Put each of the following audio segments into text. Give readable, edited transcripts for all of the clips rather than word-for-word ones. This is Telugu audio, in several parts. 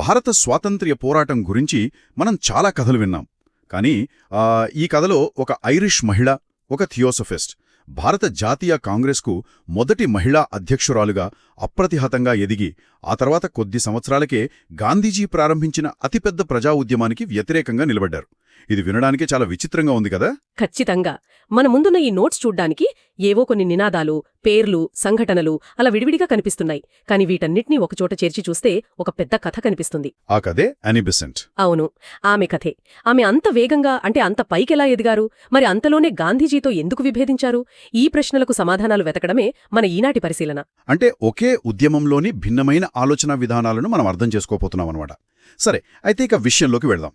భారత స్వాతంత్ర్య పోరాటం గురించి మనం చాలా కథలు విన్నాం. కానీ ఈ కథలో ఒక ఐరిష్ మహిళ, ఒక థియోసఫిస్ట్, భారత జాతీయ కాంగ్రెస్కు మొదటి మహిళా అధ్యక్షురాలుగా అప్రతిహతంగా ఎదిగి ఆ తర్వాత కొద్ది సంవత్సరాలకే గాంధీజీ ప్రారంభించిన అతిపెద్ద ప్రజా ఉద్యమానికి వ్యతిరేకంగా నిలబడ్డారు. ఇది వినడానికే చాలా విచిత్రంగా ఉంది కదా. ఖచ్చితంగా. మన ముందున్న ఈ నోట్స్ చూడ్డానికి ఏవో కొన్ని నినాదాలు, పేర్లు, సంఘటనలు అలా విడివిడిగా కనిపిస్తున్నాయి. కాని వీటన్నిటినీ ఒకచోట చేర్చి చూస్తే ఒక పెద్ద కథ కనిపిస్తుంది. ఆ కథే అనీ బెసెంట్. అవును, ఆమె కథే. ఆమె అంత వేగంగా, అంటే అంత పైకెలా ఎదిగారు, మరి అంతలోనే గాంధీజీతో ఎందుకు విభేదించారు? ఈ ప్రశ్నలకు సమాధానాలు వెతకడమే మన ఈనాటి పరిశీలన. అంటే ఒకే ఉద్యమంలోని భిన్నమైన ఆలోచనా విధానాలను మనం అర్థం చేసుకోపోతున్నామన్నమాట. సరే, అయితే ఇక విషయంలోకి వెళ్దాం.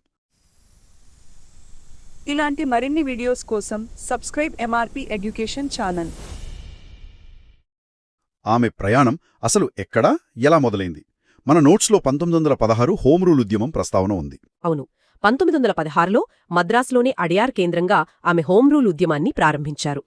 ఇలాంటి మరిన్ని వీడియోస్ కోసం సబ్స్క్రైబ్ ఎంఆర్పి ఎడ్యుకేషన్ ఛానల్. ఆమె ప్రయాణం అసలు ఎక్కడా, ఎలా మొదలైంది? మన నోట్స్లో 1916 హోం రూల్ ఉద్యమం ప్రస్తావన ఉంది. అవును, 1916లో మద్రాసులోని అడయార్ కేంద్రంగా ఆమె హోం రూల్ ఉద్యమాన్ని ప్రారంభించారు.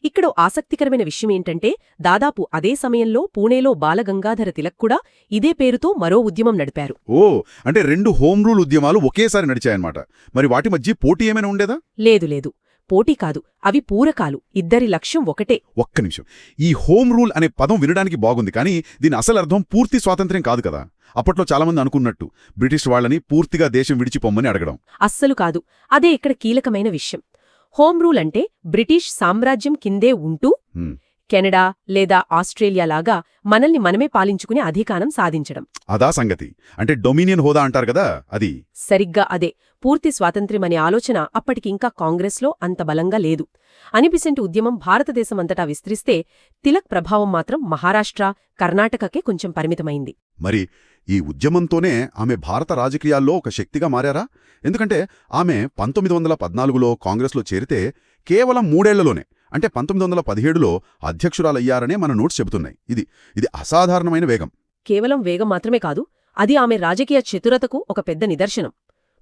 ఇక్కడ ఆసక్తికరమైన విషయమేంటంటే, దాదాపు అదే సమయంలో పూణేలో బాలగంగాధర తిలక్ కూడా ఇదే పేరుతో మరో ఉద్యమం నడిపారు. ఓ, అంటే రెండు హోం రూల్ ఉద్యమాలు ఒకేసారి నడిచాయన్నమాట. మరి వాటి మధ్య పోటీ ఏమైనా ఉండేదా? లేదు, పోటీ కాదు, అవి పూరకాలు. ఇద్దరి లక్ష్యం ఒకటే. ఒక్క నిమిషం, ఈ హోం రూల్ అనే పదం వినడానికి బాగుంది, కానీ దీని అసలు అర్థం పూర్తి స్వాతంత్ర్యం కాదు కదా. అప్పట్లో చాలామంది అనుకున్నట్టు బ్రిటిష్ వాళ్లని పూర్తిగా దేశం విడిచిపోమ్మని అడగడం. అస్సలు కాదు. అదే ఇక్కడ కీలకమైన విషయం. హోం రూల్ అంటే బ్రిటిష్ సామ్రాజ్యం కిందే ఉంటూ కెనడా లేదా ఆస్ట్రేలియాలాగా మనల్ని మనమే పాలించుకునే అధికారం సాధించడం. అదా సంగతి. అంటే డొమినియన్ హోదా అంటారు కదా, అది. సరిగ్గా అదే. పూర్తి స్వాతంత్ర్యమనే ఆలోచన అప్పటికింకా కాంగ్రెస్లో అంత బలంగా లేదు. అనీ బెసెంట్ ఉద్యమం భారతదేశమంతటా విస్తరిస్తే, తిలక్ ప్రభావం మాత్రం మహారాష్ట్ర, కర్ణాటకకే కొంచెం పరిమితమైంది. మరి ఈ ఉద్యమంతోనే ఆమె భారత రాజకీయాల్లో ఒక శక్తిగా మారారా? ఎందుకంటే ఆమె 1914లో కాంగ్రెస్లో చేరితే కేవలం 3 ఏళ్లలోనే, అంటే 1917లో అధ్యక్షురాలయ్యారనే మన నోట్స్ చెబుతున్నాయి. ఇది అసాధారణమైన వేగం. కేవలం వేగం మాత్రమే కాదు, అది ఆమె రాజకీయ చతురతకు ఒక పెద్ద నిదర్శనం.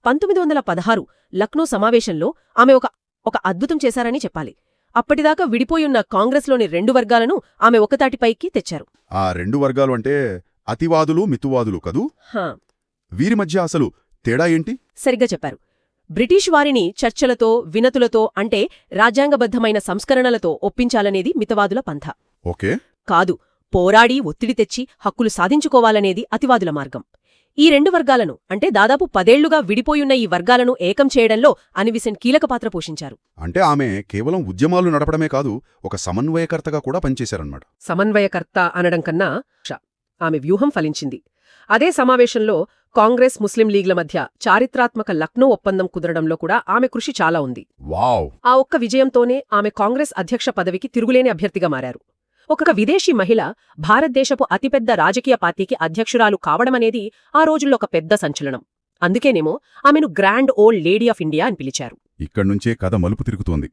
1916 లక్నో సమావేశంలో ఆమె ఒక అద్భుతం చేశారని చెప్పాలి. అప్పటిదాకా విడిపోయున్న కాంగ్రెస్లోని 2 వర్గాలను ఆమె ఒకతాటిపైకి తెచ్చారు. ఆ 2 వర్గాలు అంటే అతివాదులు, మితువాదులు కదూ? వీరి మధ్య అసలు తేడా ఏంటి? సరిగ్గా చెప్పారు. బ్రిటిష్ వారిని చర్చలతో, వినతులతో, అంటే రాజ్యాంగబద్ధమైన సంస్కరణలతో ఒప్పించాలనేది మితవాదుల పంథ. ఓకే. కాదు, పోరాడి ఒత్తిడి తెచ్చి హక్కులు సాధించుకోవాలనేది అతివాదుల మార్గం. ఈ 2 వర్గాలను, అంటే దాదాపు 10 ఏళ్లుగా విడిపోయున్న ఈ వర్గాలను ఏకం చేయడంలో అనీ బెసెంట్ కీలక పాత్ర పోషించారు. అంటే ఆమె కేవలం ఉద్యమాలు నడపడమే కాదు, ఒక సమన్వయకర్తగా కూడా పనిచేశారన్నమాట. సమన్వయకర్త అనడం కన్నా ఆమె వ్యూహం ఫలించింది. అదే సమావేశంలో కాంగ్రెస్, ముస్లిం లీగ్ల మధ్య చారిత్రాత్మక లక్నో ఒప్పందం కుదరడంలో కూడా ఆమె కృషి చాలా ఉంది. వావ్! ఆ ఒక్క విజయంతోనే ఆమె కాంగ్రెస్ అధ్యక్ష పదవికి తిరుగులేని అభ్యర్థిగా మారారు. ఒక విదేశీ మహిళ భారతదేశపు అతిపెద్ద రాజకీయ పార్టీకి అధ్యక్షురాలు కావడమనేది ఆ రోజుల్లో ఒక పెద్ద సంచలనం. అందుకేనేమో ఆమెను grand old lady of India అని పిలిచారు. ఇక్కడ్నుంచే కథ మలుపు తిరుగుతోంది.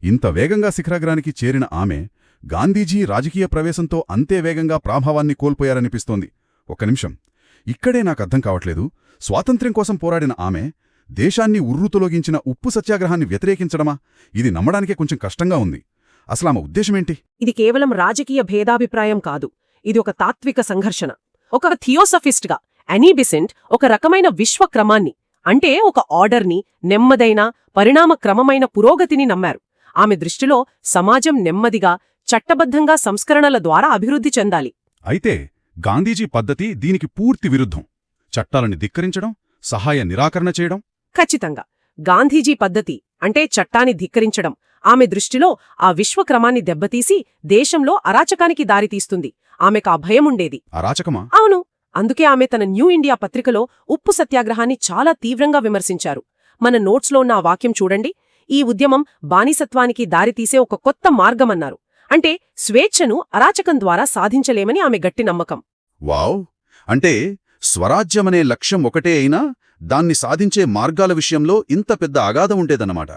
ఇంత వేగంగా శిఖరాగ్రానికి చేరిన ఆమె గాంధీజీ రాజకీయ ప్రవేశంతో అంతే వేగంగా ప్రాభావాన్ని కోల్పోయారనిపిస్తోంది. ఒక్క నిమిషం, ఇక్కడే నాకర్థం కావట్లేదు. స్వాతంత్ర్యం కోసం పోరాడిన ఆమె దేశాన్ని ఉర్రూతొలగించిన ఉప్పు సత్యాగ్రహాన్ని వ్యతిరేకించడమా? ఇది నమ్మడానికే కొంచెం కష్టంగా ఉంది. అసలామె ఉద్దేశమేంటి? ఇది కేవలం రాజకీయ భేదాభిప్రాయం కాదు, ఇది ఒక తాత్విక సంఘర్షణ. ఒక థియోసఫిస్ట్గా అనీ బెసెంట్ ఒక రకమైన విశ్వక్రమాన్ని, అంటే ఒక ఆర్డర్ని, నెమ్మదైన పరిణామక్రమమైన పురోగతిని నమ్మారు. ఆమె దృష్టిలో సమాజం నెమ్మదిగా, చట్టబద్ధంగా సంస్కరణల ద్వారా అభివృద్ధి చెందాలి. అయితే గాంధీజీ పద్ధతి దీనికి పూర్తి విరుద్ధం. చట్టాలని ధిక్కరించడం, సహాయ నిరాకరణ చేయడం. ఖచ్చితంగా. గాంధీజీ పద్ధతి అంటే చట్టాన్ని ధిక్కరించడం. ఆమె దృష్టిలో ఆ విశ్వక్రమాన్ని దెబ్బతీసి దేశంలో అరాచకానికి దారితీస్తుంది. ఆమెకు ఆ భయముండేది. అరాచకమా? అవును. అందుకే ఆమె తన న్యూ ఇండియా పత్రికలో ఉప్పు సత్యాగ్రహాన్ని చాలా తీవ్రంగా విమర్శించారు. మన నోట్స్లో ఉన్న ఆ వాక్యం చూడండి. ఈ ఉద్యమం బానిసత్వానికి దారితీసే ఒక కొత్త మార్గమన్నారు. అంటే స్వేచ్ఛను అరాచకం ద్వారా సాధించలేమని ఆమె గట్టి నమ్మకం. వావ్! అంటే స్వరాజ్యమనే లక్ష్యం ఒకటే అయినా దాన్ని సాధించే మార్గాల విషయంలో ఇంత పెద్ద అగాధం ఉండేదన్నమాట.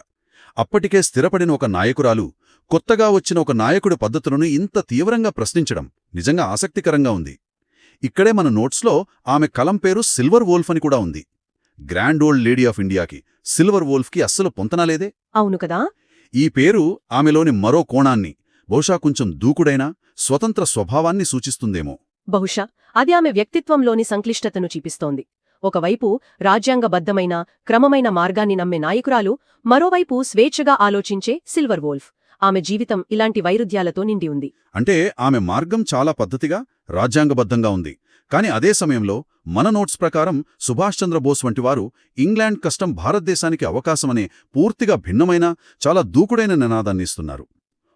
అప్పటికే స్థిరపడిన ఒక నాయకురాలు కొత్తగా వచ్చిన ఒక నాయకుడి పద్ధతులను ఇంత తీవ్రంగా ప్రశ్నించడం నిజంగా ఆసక్తికరంగా ఉంది. ఇక్కడే మన నోట్స్లో ఆమె కలం పేరు సిల్వర్ వోల్ఫ్ అని కూడా ఉంది. గ్రాండ్ ఓల్డ్ లేడీ ఆఫ్ ఇండియాకి సిల్వర్ వోల్ఫ్కి అస్సలు పొంతనాలేదే. అవును కదా. ఈ పేరు ఆమెలోని మరో కోణాన్ని, బహుశా కొంచెం దూకుడైన స్వతంత్ర స్వభావాన్ని సూచిస్తుందేమో. బహుశా అది ఆమె వ్యక్తిత్వంలోని సంక్లిష్టతను చూపిస్తోంది. ఒకవైపు రాజ్యాంగబద్ధమైన క్రమమైన మార్గాన్ని నమ్మే నాయకురాలు, మరోవైపు స్వేచ్ఛగా ఆలోచించే సిల్వర్ వోల్ఫ్. ఆమె జీవితం ఇలాంటి వైరుధ్యాలతో నిండి ఉంది. అంటే ఆమె మార్గం చాలా పద్ధతిగా రాజ్యాంగబద్ధంగా ఉంది. కాని అదే సమయంలో మన నోట్స్ ప్రకారం సుభాష్ చంద్రబోస్ వంటివారు ఇంగ్లాండ్ కష్టం భారతదేశానికి అవకాశమనే పూర్తిగా భిన్నమైన చాలా దూకుడైన నినాదాన్ని ఇస్తున్నారు.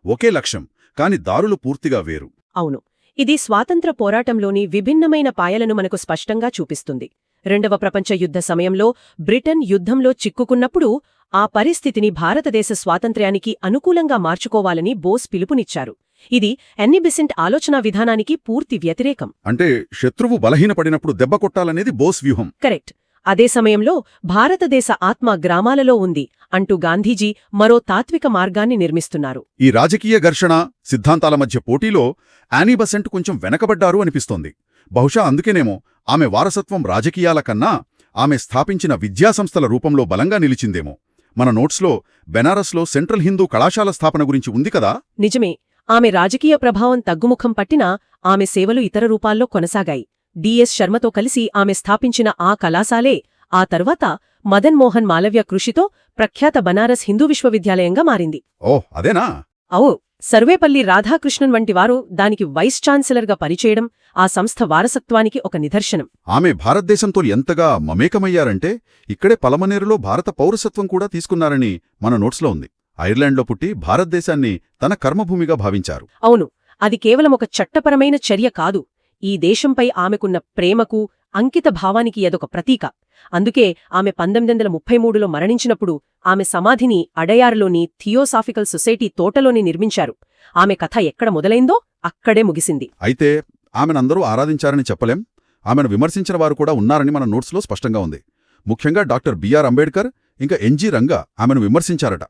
ఒకే లక్ష్యం, కాని దారులు పూర్తిగా వేరు. అవును, ఇది స్వాతంత్ర పోరాటంలోని విభిన్నమైన పాయలను మనకు స్పష్టంగా చూపిస్తుంది. రెండవ ప్రపంచ యుద్ధ సమయంలో బ్రిటన్ యుద్ధంలో చిక్కుకున్నప్పుడు ఆ పరిస్థితిని భారతదేశ స్వాతంత్ర్యానికి అనుకూలంగా మార్చుకోవాలని బోస్ పిలుపునిచ్చారు. ఇది అన్నీ బెసెంట్ ఆలోచనా విధానానికి పూర్తి వ్యతిరేకం. అంటే శత్రువు బలహీనపడినప్పుడు దెబ్బ కొట్టాలనేది బోస్ వ్యూహం. కరెక్ట్. అదే సమయంలో భారతదేశ ఆత్మ గ్రామాలలో ఉంది అంటూ గాంధీజీ మరో తాత్విక మార్గాన్ని నిర్మిస్తున్నారు. ఈ రాజకీయ ఘర్షణ సిద్ధాంతాల మధ్య పోటీలో యానీ బెసెంట్ కొంచెం వెనకబడ్డారు అనిపిస్తోంది. బహుశా అందుకేనేమో ఆమె వారసత్వం రాజకీయాల కన్నా ఆమె స్థాపించిన విద్యాసంస్థల రూపంలో బలంగా నిలిచిందేమో. మన నోట్స్లో బెనారస్లో సెంట్రల్ హిందూ కళాశాల స్థాపన గురించి ఉంది కదా? నిజమే. ఆమె రాజకీయ ప్రభావం తగ్గుముఖం పట్టినా ఆమె సేవలు ఇతర రూపాల్లో కొనసాగాయి. డిఎస్ శర్మతో కలిసి ఆమె స్థాపించిన ఆ కళాశాలే ఆ తర్వాత మదన్ మోహన్ మాలవ్య కృషితో ప్రఖ్యాత బనారస్ హిందూ విశ్వవిద్యాలయంగా మారింది. ఓహ్, అదేనా? అవు, సర్వేపల్లి రాధాకృష్ణన్ వంటివారు దానికి వైస్ ఛాన్సలర్గా పనిచేయడం ఆ సంస్థ వారసత్వానికి ఒక నిదర్శనం. ఆమె భారతదేశంతో ఎంతగా మమేకమయ్యారంటే ఇక్కడే పలమనేరులో భారత పౌరసత్వం కూడా తీసుకున్నారని మన నోట్స్లో ఉంది. ఐర్లాండ్లో పుట్టి భారతదేశాన్ని తన కర్మభూమిగా భావించారు. అవును, అది కేవలం ఒక చట్టపరమైన చర్య కాదు. ఈ దేశంపై ఆమెకున్న ప్రేమకు, అంకిత భావానికి అదొక ప్రతీక. అందుకే ఆమె 1933లో మరణించినప్పుడు ఆమె సమాధిని అడయార్లోని థియోసాఫికల్ సొసైటీ తోటలోని నిర్మించారు. ఆమె కథ ఎక్కడ మొదలైందో అక్కడే ముగిసింది. అయితే ఆమెనందరూ ఆరాధించారని చెప్పలేం. ఆమెను విమర్శించిన వారు కూడా ఉన్నారని మన నోట్స్లో స్పష్టంగా ఉంది. ముఖ్యంగా డాక్టర్ బిఆర్ అంబేడ్కర్ ఇంకా ఎన్జి రంగా ఆమెను విమర్శించారట.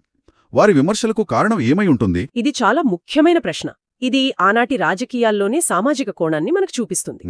వారి విమర్శలకు కారణం ఏమై ఉంటుంది? ఇది చాలా ముఖ్యమైన ప్రశ్న. ఇది ఆనాటి రాజకీయాల్లోనే సామాజిక కోణాన్ని మనకు చూపిస్తుంది.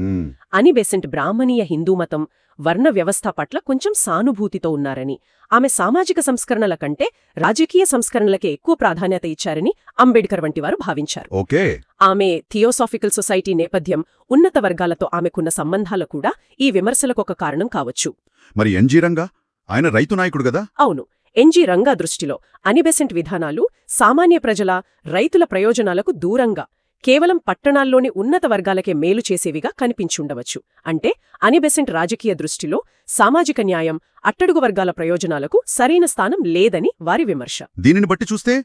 అనీ బెసెంట్ బ్రాహ్మణీయ హిందూ మతం, వర్ణ వ్యవస్థ పట్ల కొంచెం సానుభూతితో ఉన్నారని, ఆమె సామాజిక సంస్కరణల కంటే రాజకీయ సంస్కరణలకే ఎక్కువ ప్రాధాన్యత ఇచ్చారని అంబేడ్కర్ వంటివారు భావించారు. ఓకే. ఆమె థియోసాఫికల్ సొసైటీ నేపథ్యం, ఉన్నత వర్గాలతో ఆమెకున్న సంబంధాలు కూడా ఈ విమర్శలకొక కారణం కావచ్చు. మరి ఎన్జి రంగా? ఆయన రైతు నాయకుడు గదా? అవును. ఎన్జి రంగా దృష్టిలో అనీ బెసెంట్ విధానాలు సామాన్య ప్రజల, రైతుల ప్రయోజనాలకు దూరంగా కేవలం పట్టణాల్లోని ఉన్నత వర్గాలకే మేలు చేసేవిగా కనిపించుండవచ్చు. అంటే అనీ బెసెంట్ రాజకీయ దృష్టిలో సామాజిక న్యాయం, అట్టడుగు వర్గాల ప్రయోజనాలకు సరైన స్థానం లేదని వారి విమర్శ. దీనిని బట్టి చూస్తే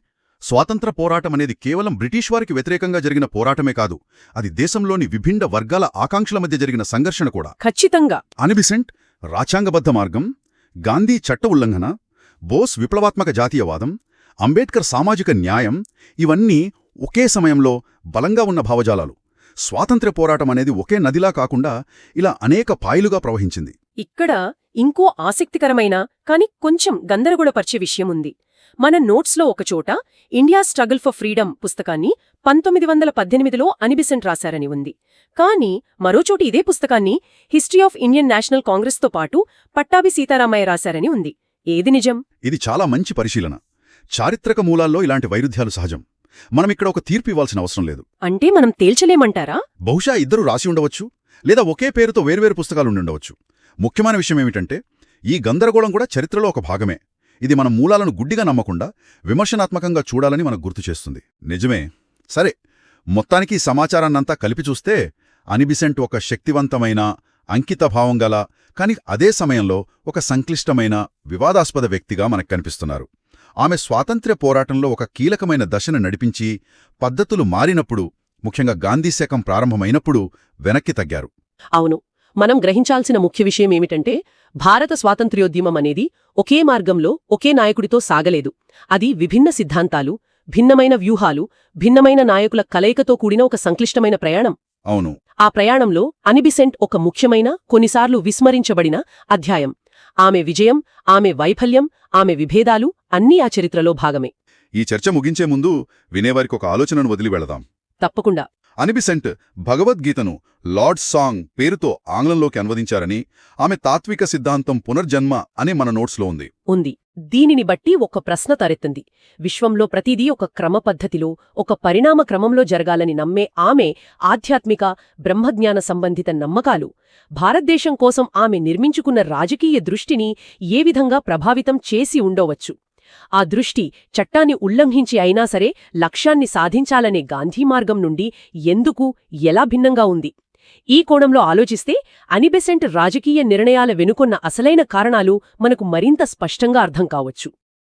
స్వాతంత్ర పోరాటమనేది కేవలం బ్రిటిష్ వారికి వ్యతిరేకంగా జరిగిన పోరాటమే కాదు, అది దేశంలోని విభిన్న వర్గాల ఆకాంక్షల మధ్య జరిగిన సంఘర్షణ కూడా. ఖచ్చితంగా. అనీ బెసెంట్ రాజ్యాంగబద్ధ మార్గం, గాంధీ చట్ట ఉల్లంఘన, బోస్ విప్లవాత్మక జాతీయవాదం, అంబేడ్కర్ సామాజిక న్యాయం, ఇవన్నీ ఒకే సమయంలో బలంగా ఉన్న భావజాలాలు. స్వాతంత్ర్య పోరాటం అనేది ఒకే నదిలా కాకుండా ఇలా అనేక పాయలుగా ప్రవహించింది. ఇక్కడ ఇంకో ఆసక్తికరమైన కాని కొంచెం గందరగోళపరిచే విషయముంది. మన నోట్స్లో ఒకచోట ఇండియా స్ట్రగుల్ ఫర్ ఫ్రీడమ్ పుస్తకాన్ని 1918లో అనీ బెసెంట్ రాశారని ఉంది. కానీ మరోచోటి ఇదే పుస్తకాన్ని హిస్టరీ ఆఫ్ ఇండియన్ నేషనల్ కాంగ్రెస్తో పాటు పట్టాభి సీతారామయ్య రాశారని ఉంది. ఏది నిజం? ఇది చాలా మంచి పరిశీలన. చారిత్రక మూలాల్లో ఇలాంటి వైరుధ్యాలు సహజం. మనమిక్కడ ఒక తీర్పు ఇవ్వాల్సిన అవసరం లేదు. అంటే మనం తేల్చలేమంటారా? బహుశా ఇద్దరు రాసి ఉండవచ్చు, లేదా ఒకే పేరుతో వేర్వేరు పుస్తకాలుండవచ్చు. ముఖ్యమైన విషయమేమిటంటే ఈ గందరగోళం కూడా చరిత్రలో ఒక భాగమే. ఇది మన మూలాలను గుడ్డిగా నమ్మకుండా విమర్శనాత్మకంగా చూడాలని మనకు గుర్తు చేస్తుంది. నిజమే. సరే, మొత్తానికి ఈ సమాచారాన్నంతా కలిపి చూస్తే అనీ బెసెంట్ ఒక శక్తివంతమైన, అంకితభావం గల, కాని అదే సమయంలో ఒక సంక్లిష్టమైన, వివాదాస్పద వ్యక్తిగా మనకు కనిపిస్తున్నారు. ఆమె స్వాతంత్ర్య పోరాటంలో ఒక కీలకమైన దశను నడిపించి, పద్ధతులు మారినప్పుడు, ముఖ్యంగా గాంధీ శకం ప్రారంభమైనప్పుడు వెనక్కి తగ్గారు. అవును. మనం గ్రహించాల్సిన ముఖ్య విషయమేమిటంటే భారత స్వాతంత్ర్యోద్యమం అనేది ఒకే మార్గంలో, ఒకే నాయకుడితో సాగలేదు. అది విభిన్న సిద్ధాంతాలు, భిన్నమైన వ్యూహాలు, భిన్నమైన నాయకుల కలయికతో కూడిన ఒక సంక్లిష్టమైన ప్రయాణం. అవును. ఆ ప్రయాణంలో అనీ బెసెంట్ ఒక ముఖ్యమైన, కొన్నిసార్లు విస్మరించబడిన అధ్యాయం. ఆమె విజయం, ఆమె వైఫల్యం, ఆమె విభేదాలు అన్నీ ఆ చరిత్రలో భాగమే. ఈ చర్చ ముగించే ముందు వినేవారికి ఒక ఆలోచనను వదిలి వెళదాం. తప్పకుండా. అనీ బెసెంట్ భగవద్గీతను లార్డ్స్ సాంగ్ పేరుతో ఆంగ్లంలోకి అనువదించారని, ఆమె తాత్విక సిద్ధాంతం పునర్జన్మ అని మన నోట్స్లో ఉంది. దీనిని బట్టి ఒక ప్రశ్న తరెత్తింది. విశ్వంలో ప్రతిదీ ఒక క్రమపద్ధతిలో, ఒక పరిణామ క్రమంలో జరగాలని నమ్మే ఆమె ఆధ్యాత్మిక, బ్రహ్మజ్ఞాన సంబంధిత నమ్మకాలు భారతదేశం కోసం ఆమె నిర్మించుకున్న రాజకీయ దృష్టిని ఏ విధంగా ప్రభావితం చేసి ఉండవచ్చు? ఆ దృష్టి చట్టాన్ని ఉల్లంఘించి అయినా సరే లక్ష్యాన్ని సాధించాలనే గాంధీ మార్గం నుండి ఎందుకు, ఎలా భిన్నంగా ఉంది? ఈ కోణంలో ఆలోచిస్తే అనీ బెసెంట్ రాజకీయ నిర్ణయాల వెనుకొన్న అసలైన కారణాలు మనకు మరింత స్పష్టంగా అర్థం కావచ్చు.